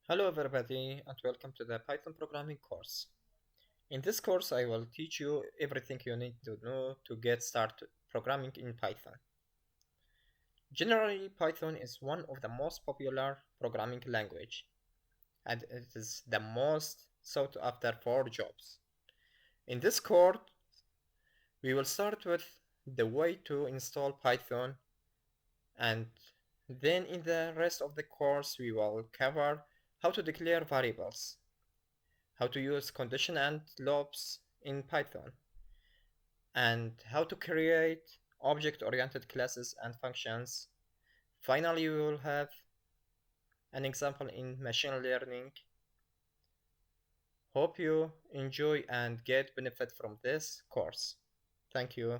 Hello everybody and welcome to the Python programming course. In this course I will teach you everything you need to know to get started programming in Python. Generally, Python is one of the most popular programming language and it is the most sought after for jobs. In this course, we will start with the way to install Python, and then in the rest of the course we will cover how to declare variables, how to use condition and loops in Python, and how to create object-oriented classes and functions. Finally, we will have an example in machine learning. Hope you enjoy and get benefit from this course. Thank you.